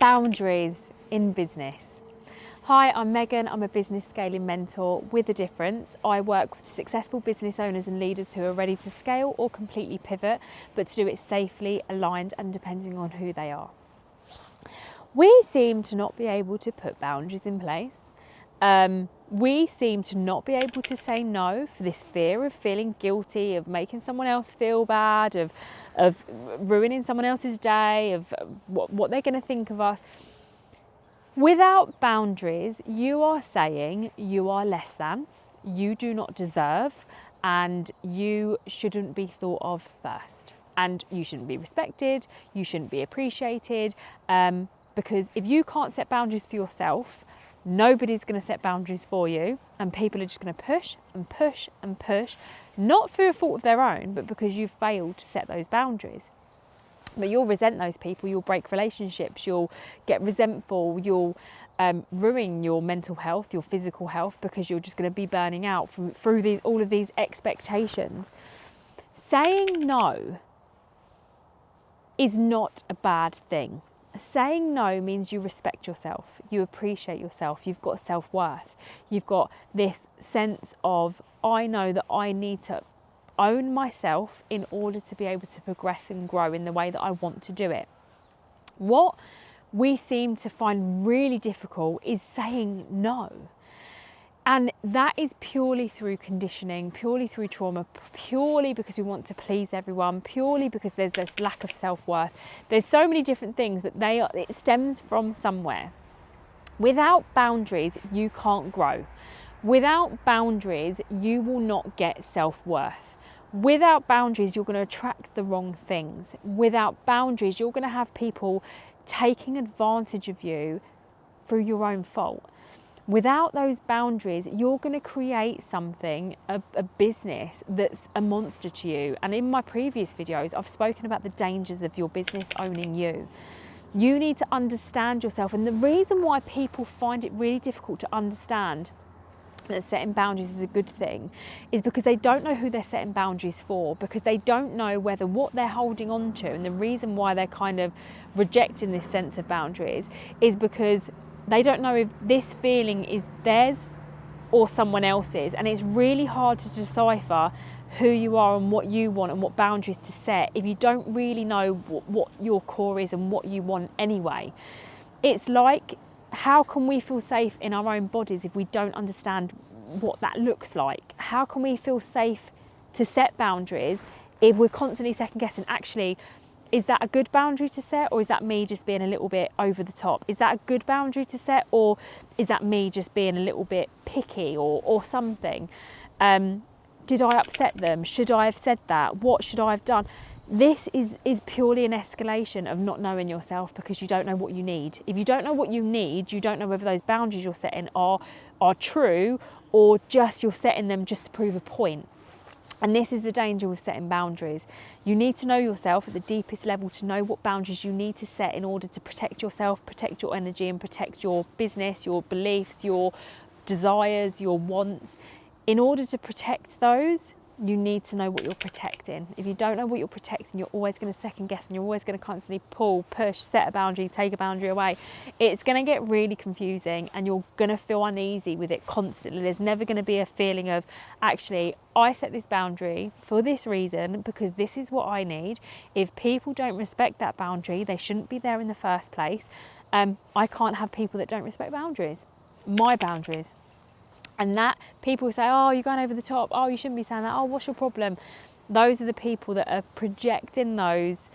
Boundaries in business. Hi, I'm Megan. I'm a business scaling mentor with a difference. I work with successful business owners and leaders who are ready to scale or completely pivot, but to do it safely, aligned, and depending on who they are. We seem to not be able to put boundaries in place. We seem to not be able to say no for this fear of feeling guilty, of making someone else feel bad, of ruining someone else's day, of what they're going to think of us. Without boundaries, you are saying you are less than, you do not deserve, and you shouldn't be thought of first. And you shouldn't be respected, you shouldn't be appreciated, because if you can't set boundaries for yourself, nobody's going to set boundaries for you, and people are just going to push and push and push, not through a fault of their own, but because you've failed to set those boundaries. But you'll resent those people, you'll break relationships, you'll get resentful, you'll ruin your mental health, your physical health, because you're just going to be burning out through all of these expectations. Saying no is not a bad thing. Saying no means you respect yourself, you appreciate yourself, you've got self-worth, you've got this sense of, I know that I need to own myself in order to be able to progress and grow in the way that I want to do it. What we seem to find really difficult is saying no. And that is purely through conditioning, purely through trauma, purely because we want to please everyone, purely because there's this lack of self-worth. There's so many different things, but it stems from somewhere. Without boundaries, you can't grow. Without boundaries, you will not get self-worth. Without boundaries, you're going to attract the wrong things. Without boundaries, you're going to have people taking advantage of you through your own fault. Without those boundaries, you're going to create something, a business that's a monster to you. And in my previous videos, I've spoken about the dangers of your business owning you. You need to understand yourself. And the reason why people find it really difficult to understand that setting boundaries is a good thing is because they don't know who they're setting boundaries for, because they don't know whether what they're holding on to, and the reason why they're kind of rejecting this sense of boundaries is because they don't know if this feeling is theirs or someone else's, and it's really hard to decipher who you are and what you want and what boundaries to set if you don't really know what your core is and what you want anyway. It's like, how can we feel safe in our own bodies if we don't understand what that looks like? How can we feel safe to set boundaries if we're constantly second guessing, actually, is that a good boundary to set, or is that me just being a little bit over the top? Is that a good boundary to set, or is that me just being a little bit picky or something? Did I upset them? Should I have said that? What should I have done? This is purely an escalation of not knowing yourself, because you don't know what you need. If you don't know what you need, you don't know whether those boundaries you're setting are true, or just you're setting them just to prove a point. And this is the danger with setting boundaries. You need to know yourself at the deepest level to know what boundaries you need to set in order to protect yourself, protect your energy, and protect your business, your beliefs, your desires, your wants. In order to protect those, you need to know what you're protecting. If you don't know what you're protecting, you're always going to second guess, and you're always going to constantly pull, push, set a boundary, take a boundary away. It's going to get really confusing, and you're going to feel uneasy with it constantly. There's never going to be a feeling of, actually, I set this boundary for this reason because this is what I need. If people don't respect that boundary, they shouldn't be there in the first place. I can't have people that don't respect boundaries, my boundaries. And that people say, oh, you're going over the top. Oh, you shouldn't be saying that. Oh, what's your problem? Those are the people that are projecting those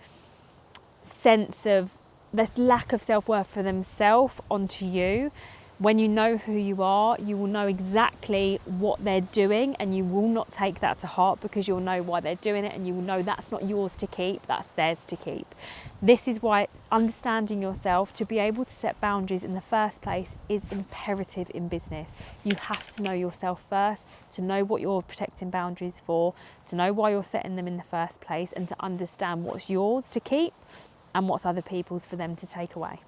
sense of this lack of self-worth for themselves onto you. When you know who you are, you will know exactly what they're doing, and you will not take that to heart, because you'll know why they're doing it, and you will know that's not yours to keep, that's theirs to keep. This is why understanding yourself to be able to set boundaries in the first place is imperative in business. You have to know yourself first, to know what you're protecting boundaries for, to know why you're setting them in the first place, and to understand what's yours to keep and what's other people's for them to take away.